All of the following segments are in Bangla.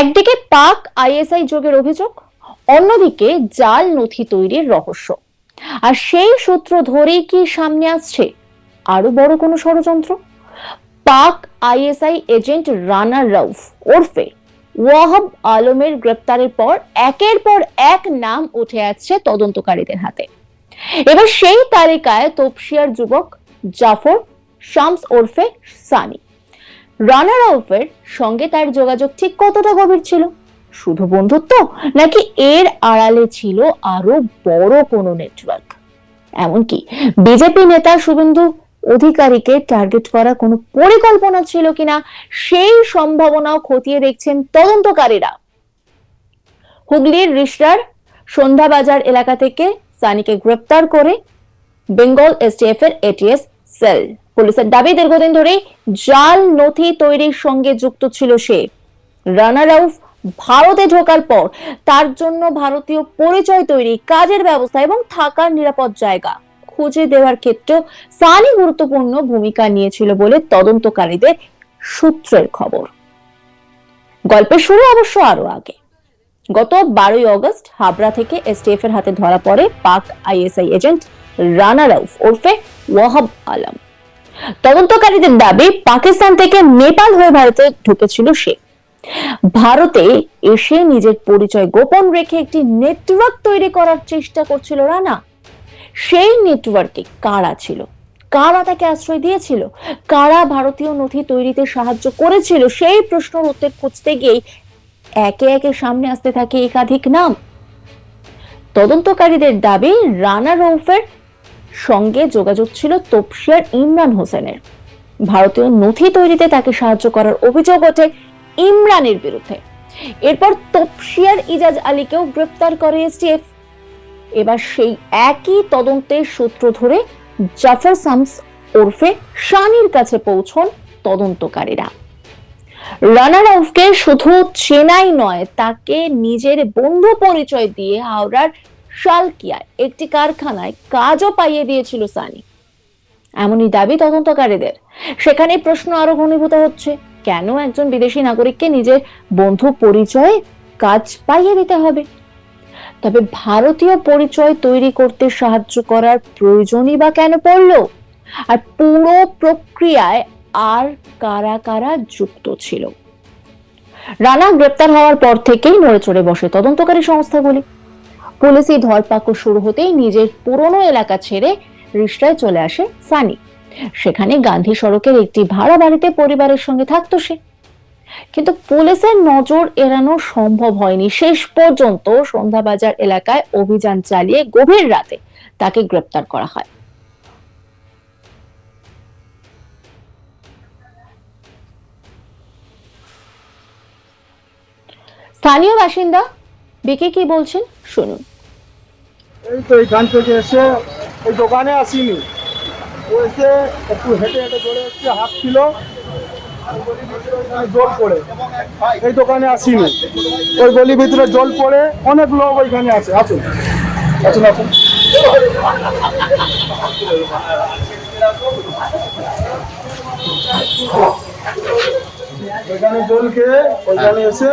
একদিকে পাক আইএসআই যোগের অভিযোগ, অন্যদিকে জাল নথি তৈরির রহস্য। আর সেই সূত্র ধরেই কি সামনে আসছে আরো বড় কোনো ষড়যন্ত্র? পাক আইএসআই এজেন্ট রানা রউফ ওরফে ওয়াহাব আলমের গ্রেপ্তারের পর একের পর এক নাম উঠে আসছে তদন্তকারীদের হাতে। এবার সেই তালিকায় তপসিয়ার যুবক জাফর শামস ওরফে সানি। রানা রউফের সঙ্গে তার যোগাযোগ ঠিক কতটা গভীর ছিল? শুধু বন্ধুত্ব, নাকি এর আড়ালে ছিল আরো বড় কোনো নেটওয়ার্ক? এমনকি বিজেপি নেতা শুভেন্দু অধিকারীকে টার্গেট করা কোনো পরিকল্পনা ছিল কিনা, সেই সম্ভাবনাও খতিয়ে দেখছেন তদন্তকারীরা। হুগলির রিষড়ার সন্ধ্যাবাজার এলাকা থেকে সানিকে গ্রেপ্তার করে বেঙ্গল এসটিএফ এর এটিএস সেল। পুলিশের দাবি, দীর্ঘদিন ধরে জাল নথি তৈরির সঙ্গে যুক্ত ছিল সে। রানা রউফ ভারতে ঢোকার পর তার জন্য ভারতীয় পরিচয় তৈরি, কাজের ব্যবস্থা এবং থাকার নিরাপদ জায়গা খুঁজে দেওয়ার ক্ষেত্রেও সানি গুরুত্বপূর্ণ ভূমিকা নিয়েছিল বলে তদন্তকারীদের সূত্রের খবর। গল্পের শুরু অবশ্য আরো আগে। গত 12ই অগস্ট হাবড়া থেকে এসটিএফ এর হাতে ধরা পড়ে পাক আইএসআই এজেন্ট রানা রউফ ওরফে ওয়াহাব আলম। তদন্তকারীদের দাবি, পাকিস্তান থেকে নেপাল হয়ে ভারতে ঢুকেছিল সে। ভারতে এসে নিজের পরিচয় গোপন রেখে একটি নেটওয়ার্ক তৈরি করার চেষ্টা করছিল রানা। সেই নেটওয়ার্কে কারা ছিল, কারা তাকে আশ্রয় দিয়েছিল, কারা ভারতীয় নথি তৈরিতে সাহায্য করেছিল, সেই প্রশ্নের উত্তর খুঁজতে গিয়েই একে একে সামনে আসতে থাকে একাধিক নাম। তদন্তকারীদের দাবি, রানা রউফের সঙ্গে যোগাযোগ ছিল তপসিয়ার ইমরান হোসেনের। ভারতীয় নথি তৈরিতে তাকে সাহায্য করার অভিযোগ ওঠে ইমরানের বিরুদ্ধে। এরপর তপসিয়ার ইজাজ আলীকেও গ্রেপ্তার করে এসটিএফ। এবার সেই একই তদন্তের সূত্র ধরে জাফর শামস ওরফে শানির কাছে পৌঁছন তদন্তকারীরা। রানা রউফকে শুধু চেনাই নয়, তাকে নিজের বন্ধু পরিচয় দিয়ে হাওড়ার শালকিয়ায় একটি কারখানায় কাজও পাইয়ে দিয়েছিল সানি। এমনই দাবি তদন্তকারীদের। সেখানে প্রশ্ন আরো ঘনীভূত হচ্ছে, কেন একজন বিদেশি নাগরিককে নিজের বন্ধু পরিচয়ে কাজ পাইয়ে দিতে হবে? তবে ভারতীয় পরিচয় তৈরি করতে সাহায্য করার প্রয়োজনই বা কেন পড়লো? আর পুরো প্রক্রিয়ায় আর কারা কারা যুক্ত ছিল? রানা গ্রেপ্তার হওয়ার পর থেকেই নড়ে চড়ে বসে তদন্তকারী সংস্থাগুলি। পুলিশি ধরপাকড় শুরু হতেই নিজের পুরনো এলাকা ছেড়ে রিষড়ায় চলে আসে সানি। সেখানে গান্ধী সড়কের একটি ভাড়া বাড়িতে পরিবারের সঙ্গে থাকতো সে। কিন্তু পুলিশের নজর এড়ানো সম্ভব হয়নি। শেষ পর্যন্ত সন্ধ্যাবাজার এলাকায় অভিযান চালিয়ে গভীর রাতে তাকে গ্রেপ্তার করা হয়। স্থানীয় বাসিন্দা বিকে কি বলছেন শুনুন। এই তো এইখান থেকে এসে এই দোকানে আসিনি, ও এসে একটু হেঁটে হেঁটে চলে এসছে, হাত ছিল জল পড়ে, এই দোকানে আসিনি, ওই গলির ভিতরে জল পড়ে অনেক লোক ওইখানে আছে। আসুন আসুন আসুন। ওইখানে জল খেয়ে ওইখানে এসে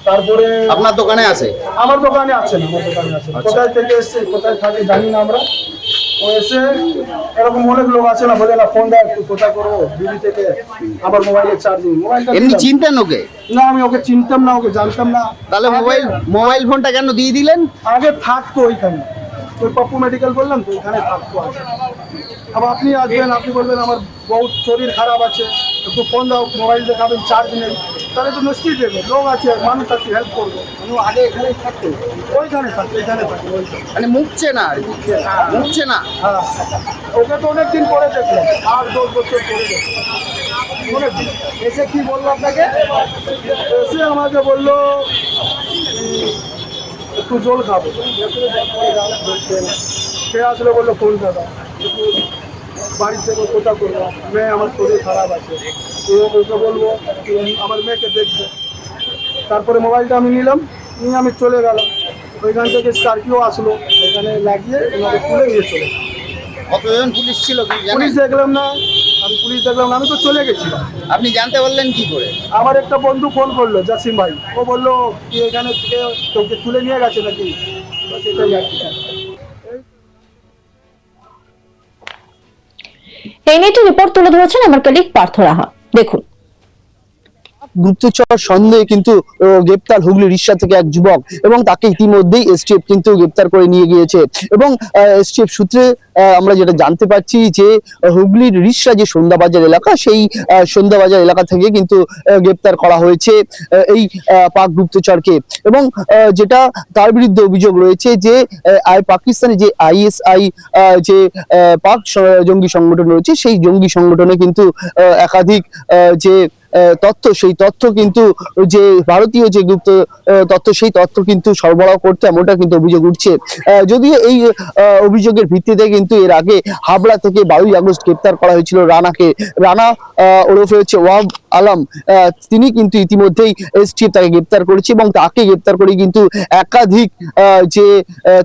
তারপরে আপনার দোকানে আছে? আমার দোকানে আছে না, আমার দোকানে আছে। কোথায় থেকে এসছে, কোথায় থাকে জানি না আমরা। ও এসে এরকম অনেক লোক আছে না, বলে না ফোন দেয় একটু কোথায় করবো দিল্লি থেকে, আমার মোবাইলের চার্জিং। মোবাইলটা এমনি চিনতেন ওকে? না, আমি ওকে চিনতাম না, ওকে জানতাম না। তাহলে মোবাইল ফোনটা কেন দিয়ে দিলেন? আগে থাকতো ওইখানে, ওই পপ্পু মেডিকেল বললাম তো, ওইখানে থাকতো আগে। আবার আপনি আসবেন, আপনি বলবেন আমার বহুত শরীর খারাপ আছে, একটু ফোন দাও, মোবাইল দেখাবেন, চার্জ নেই, তাহলে তো নিশ্চয়ই দেবে। লোক আছে, মানুষ আছে, হেল্প করবো। আগে এখানেই থাকতো? ওইখানে থাকতো, এখানে থাকতো, ওইখানে। মানে মুখছে না আর কি? মুখছে না? হ্যাঁ, ওকে তো অনেকদিন পরে দেখলাম, 8-10 বছর পরে দেখলাম। অনেকদিন এসে কি বললো আপনাকে? এসে আমাকে বললো একটু জল খাবো। সে আসলে বললো ফোন দাদা একটু বাড়ি থেকে কোথা করবো, মেয়ে আমার শরীর খারাপ আছে, ওকে বলবো আমার মেয়েকে দেখবে। তারপরে মোবাইলটা আমি নিলাম, নিয়ে আমি চলে গেলাম। ওইখান থেকে স্করপিও আসলো, ওইখানে লাগিয়ে ওনাকে তুলে নিয়ে চলে। কতজন পুলিশ ছিল? পুলিশ দেখলাম না, আমি পুলিশ দেখলাম না, আমি তো চলে গেছিলাম। আপনি জানতে পারলেন কি করে? আমার একটা বন্ধু ফোন করলো, জাসিম ভাই, ও বললো কি এখানে থেকে তোকে তুলে নিয়ে গেছে নাকি, তো সেটাই আর কি। এই নিয়ে একটি রিপোর্ট তুলে ধরেছেন আমার কলিগ পার্থ রাহা, দেখুন। গুপ্তচর সন্দেহে কিন্তু গ্রেপ্তার হুগলি রিষ্যা থেকে এক যুবক, এবং তাকে ইতিমধ্যেই এসটিএফ কিন্তু গ্রেপ্তার করে নিয়ে গিয়েছে। এবং এসটিএফ সূত্রে আমরা যেটা জানতে পারছি যে হুগলির রিষ্যা যে সন্ধ্যাবাজার এলাকা, সেই সন্ধ্যাবাজার এলাকা থেকে কিন্তু গ্রেপ্তার করা হয়েছে এই পাক গুপ্তচরকে। এবং যেটা তার বিরুদ্ধে অভিযোগ রয়েছে যে পাকিস্তানে যে আইএসআই যে পাক জঙ্গি সংগঠন রয়েছে, সেই জঙ্গি সংগঠনে কিন্তু একাধিক যে তথ্য, সেই তথ্য কিন্তু যে ভারতীয় যে গুপ্ত তথ্য, সেই তথ্য কিন্তু সরবরাহ করতে, এমনটা কিন্তু অভিযোগ উঠছে। যদিও এই অভিযোগের ভিত্তিতে কিন্তু এর আগে হাবড়া থেকে 12ই আগস্ট গ্রেপ্তার করা হয়েছিল রানাকে। রানা ওরফে হচ্ছে ওয়াহাব আলম, তিনি কিন্তু ইতিমধ্যেই এসটিএফ তাকে গ্রেপ্তার করেছে, এবং তাকে গ্রেপ্তার করে কিন্তু একাধিক যে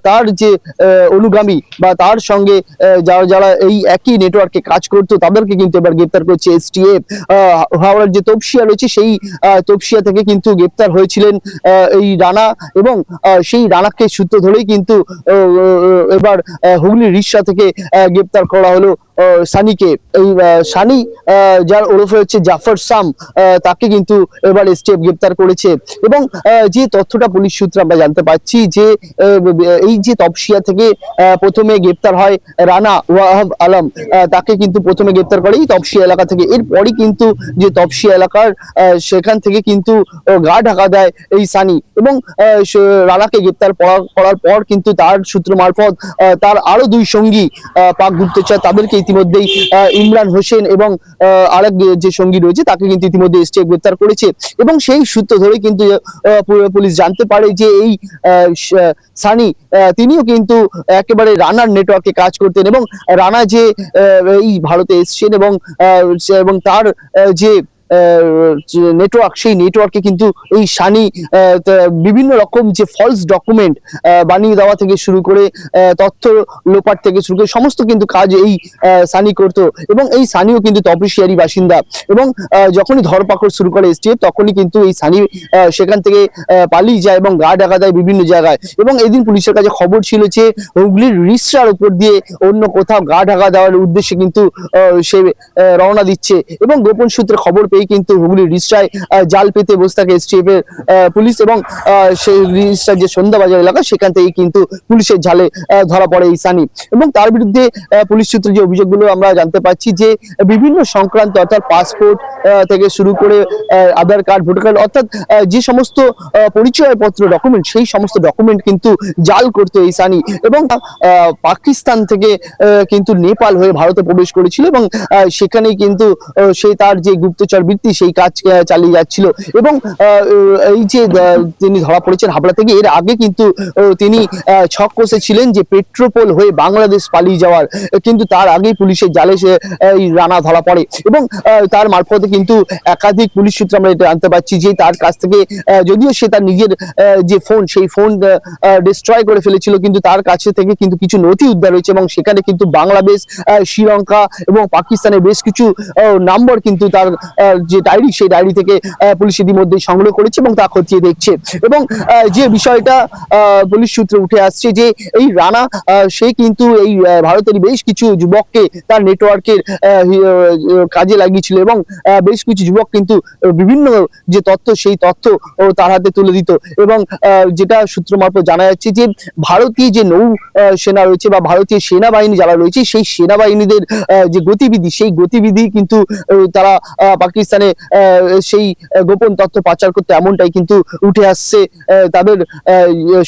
তার যে অনুগামী বা তার সঙ্গে যারা যারা এই একই নেটওয়ার্কে কাজ করতো, তাদেরকে কিন্তু এবার গ্রেপ্তার করছে এসটিএফ। হাওড়ার যে তপসিয়া রয়েছে, সেই তপসিয়া থেকে কিন্তু গ্রেপ্তার হয়েছিলেন এই রানা, এবং সেই রানাকে সূত্র ধরেই কিন্তু এবার হুগলির রিষ্যা থেকে গ্রেপ্তার করা হলো সানিকে। এই সানি, যার ওরফে হচ্ছে জাফর সাম, তাকে কিন্তু এবার এসটিএফ গ্রেপ্তার করেছে। এবং যে তথ্যটা পুলিশ সূত্রে আমরা জানতে পাচ্ছি যে এই যে তপসিয়া থেকে প্রথমে গ্রেপ্তার হয় রানা ওয়াহাব আলম, তাকে কিন্তু প্রথমে গ্রেপ্তার করে এই তপসিয়া এলাকা থেকে। এরপরই কিন্তু যে তপসিয়া এলাকার সেখান থেকে কিন্তু গা ঢাকা দেয় এই সানি, এবং রানাকে গ্রেপ্তার করার পর কিন্তু তার সূত্র মারফত তার আরো দুই সঙ্গী পাক গুপ্তচর, তাদেরকে ইতিমধ্যেই ইমরান হোসেন এবং আরেক যে সঙ্গী রয়েছে, তাকে কিন্তু ইতিমধ্যে এসটিএফ গ্রেপ্তার করেছে। এবং সেই সূত্র ধরে কিন্তু পুলিশ জানতে পারে যে এই সানি, তিনিও কিন্তু একেবারে রানার নেটওয়ার্কে কাজ করতেন, এবং রানা যে এই ভারতে এসছেন এবং তার যে নেটওয়ার্ক, সেই নেটওয়ার্কে কিন্তু এই সানি বিভিন্ন রকম যে ফলস ডকুমেন্ট বানিয়ে দেওয়া থেকে শুরু করে তথ্য লোপাট থেকে শুরু করে সমস্ত কিন্তু কাজ এই সানি করতো। এবং এই সানিও কিন্তু তপসিয়ারই বাসিন্দা, এবং যখনই ধরপাকড় শুরু করে এসটিএফ, তখনই কিন্তু এই সানি সেখান থেকে পালিয়ে যায় এবং গা ঢাকা দেয় বিভিন্ন জায়গায়। এবং এদিন পুলিশের কাছে খবর ছিল যে হুগলির রিষ্যার উপর দিয়ে অন্য কোথাও গা ঢাকা দেওয়ার উদ্দেশ্যে কিন্তু সে রওনা দিচ্ছে, এবং গোপন সূত্রে খবর পেয়ে কিন্তু হুগলির রিষ্যায় জাল পেতে বসে থাকে এসটিএফ এর পুলিশ। এবং সেই রিষ্যার যে সন্ধ্যাবাজার এলাকা, সেখান থেকে কিন্তু পুলিশের জালে ধরা পড়ে এই সানি। এবং তার বিরুদ্ধে পুলিশ সূত্রে যে অভিযোগগুলো আমরা জানতে পাচ্ছি যে বিভিন্ন সংক্রান্ত, অর্থাৎ পাসপোর্ট থেকে শুরু করে আধার কার্ড, ভোটার কার্ড, অর্থাৎ যে সমস্ত পরিচয়পত্র ডকুমেন্ট, সেই সমস্ত ডকুমেন্ট কিন্তু জাল করতো এই সানি। এবং পাকিস্তান থেকে কিন্তু নেপাল হয়ে ভারতে প্রবেশ করেছিল, এবং সেখানেই কিন্তু সে তার যে গুপ্তচর বৃত্তি, সেই কাজ চালিয়ে যাচ্ছিল। এবং এই যে তিনি ধরা পড়েছেন হাবড়া থেকে, এর আগে কিন্তু তিনি ছক কষেছিলেন যে পেট্রোপোল হয়ে বাংলাদেশ পালিয়ে যাওয়ার, কিন্তু তার আগেই পুলিশের জালে সে এই রানা ধরা পড়ে। এবং তার মারফতে কিন্তু একাধিক পুলিশ সূত্রে আমরা এটা জানতে পারছি যে তার কাছ থেকে, যদিও সে তার নিজের যে ফোন, সেই ফোন ডিস্ট্রয় করে ফেলেছিল, কিন্তু তার কাছে থেকে কিন্তু কিছু নথি উদ্ধার হয়েছে, এবং সেখানে কিন্তু বাংলাদেশ, শ্রীলঙ্কা এবং পাকিস্তানের বেশ কিছু নাম্বার কিন্তু তার যে ডায়েরি, সেই ডায়েরি থেকে পুলিশ ইতিমধ্যে সংগ্রহ করেছে এবং তা খতিয়ে দেখছে। এবং যে বিষয়টা পুলিশ সূত্রে উঠে আসছে যে এই রানা, সে কিন্তু এই ভারতের বেশ কিছু যুবককে তার নেটওয়ার্কের কাজে লাগিয়েছিল, এবং বেশ কিছু যুবক কিন্তু বিভিন্ন যে তথ্য, সেই তথ্য তার হাতে তুলে দিত। এবং যেটা সূত্র মারফত জানা যাচ্ছে যে ভারতীয় যে নৌ সেনা রয়েছে বা ভারতীয় সেনাবাহিনী যারা রয়েছে, সেই সেনাবাহিনীদের যে গতিবিধি, সেই গতিবিধি কিন্তু তারা পাকিস্তানে সেই গোপন তথ্য পাচার করতে, এমনটাই কিন্তু উঠে আসছে তাদের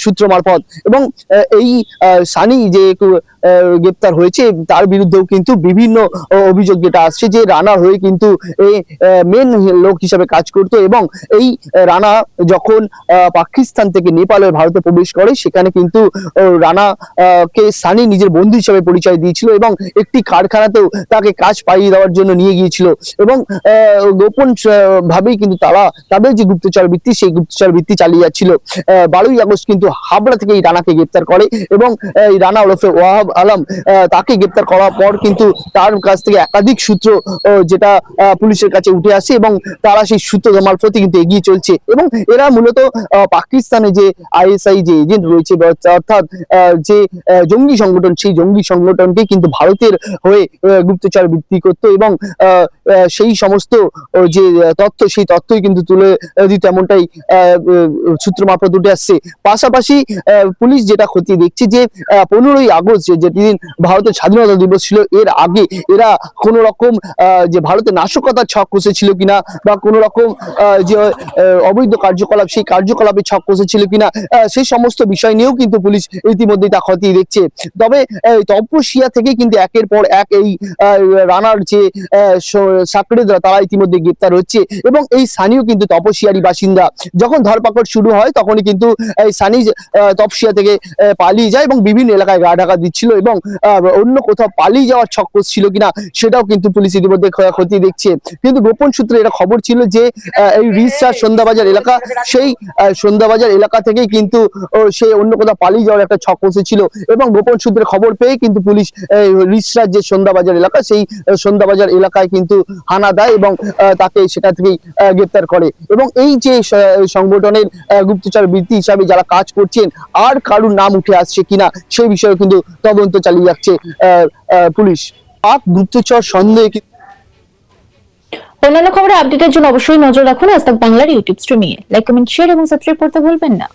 সূত্র মারফত। এবং এই সানি যে গ্রেপ্তার হয়েছে, তার বিরুদ্ধেও কিন্তু বিভিন্ন অভিযোগ যেটা আসছে যে রানা হয়ে কিন্তু এই মেন লোক হিসাবে কাজ করতো। এবং এই রানা যখন পাকিস্তান থেকে নেপালে ভারতে প্রবেশ করে, সেখানে কিন্তু রানা কে সানি নিজের বন্ধু হিসাবে পরিচয় দিয়েছিল, এবং একটি কারখানাতেও তাকে কাজ পাইয়ে দেওয়ার জন্য নিয়ে গিয়েছিল। এবং গোপন ভাবেই কিন্তু তারা তাদের যে গুপ্তচর বৃত্তি, সেই গুপ্তচর বৃত্তি চালিয়ে যাচ্ছিল। 12ই আগস্ট কিন্তু হাবড়া থেকে এই রানাকে গ্রেপ্তার করে, এবং এই রানা ওরফে ওয়াহাব আলম তাকে গ্রেপ্তার করার পর কিন্তু তার কাছ থেকে একাধিক সূত্র যেটা পুলিশের কাছে উঠে আসে এবং তারা সেই সূত্র মারফতে কিন্তু এগিয়ে চলছে এবং এরা মূলত পাকিস্তানে যে আইএসআই যে এজেন্ট রয়েছে অর্থাৎ যে জঙ্গি সংগঠন, সেই জঙ্গি সংগঠনকে কিন্তু ভারতের হয়ে গুপ্তচর বৃত্তি করতো এবং সেই সমস্ত যে তথ্য, সেই তথ্যই কিন্তু তুলে দিত, এমনটাই সূত্র মারফত উঠে আসছে। পাশাপাশি পুলিশ যেটা খতিয়ে দেখছে যে 15ই আগস্ট যেদিন ভারতের স্বাধীনতা দিবস ছিল, এর আগে এরা কোন রকম যে ভারতের নাশকতার ছক কষেছিল কিনা বা কোন রকম যে অবৈধ কার্যকলাপ, সেই কার্যকলাপে ছক কষেছিল কিনা, সেই সমস্ত বিষয় নিয়েও কিন্তু পুলিশ ইতিমধ্যেই তা খতিয়ে দেখছে। তবে তপসিয়া থেকে কিন্তু একের পর এক এই রানার যে সাকরেদরা তারা ইতিমধ্যে গ্রেপ্তার হচ্ছে এবং এই সানিও কিন্তু তপসিয়ারই বাসিন্দা। যখন ধরপাকড় শুরু হয় তখনই কিন্তু এই সানি তপসিয়া থেকে পালিয়ে যায় এবং বিভিন্ন এলাকায় গা ঢাকা দিচ্ছিল এবং অন্য কোথাও পালিয়ে যাওয়ার ছক ছিল কিনা সেটাও কিন্তু পুলিশ ইতিমধ্যে খতিয়ে দেখছে। কিন্তু গোপন সূত্রে এটা খবর ছিল যে এই রিসরাজ সন্ধ্যাবাজার এলাকা, সেই সন্ধ্যাবাজার এলাকা থেকেই কিন্তু সে অন্য কোথাও পালিয়ে যাওয়ার একটা ছক ছিল এবং গোপন সূত্রে খবর পেয়ে কিন্তু পুলিশ রিসরাজ যে সন্ধ্যাবাজার এলাকা, সেই সন্ধ্যাবাজার এলাকায় কিন্তু হানা দেয় এবং তাকে সেটা থেকেই গ্রেপ্তার করে এবং এই যে সংগঠনের গুপ্তচর বৃত্তি হিসাবে যারা কাজ করছেন আর কারুর নাম উঠে আসছে কিনা সেই বিষয়ে কিন্তু তদন্ত চালিয়ে যাচ্ছে পুলিশ। পাক গুপ্তচর সন্দেহে অন্যান্য খবরে আপডেটের জন্য অবশ্যই নজর রাখুন আজ তাক বাংলার ইউটিউব স্ট্রিমিং এ। লাইক, কমেন্ট, শেয়ার এবং সাবস্ক্রাইব করতে ভুলবেন না।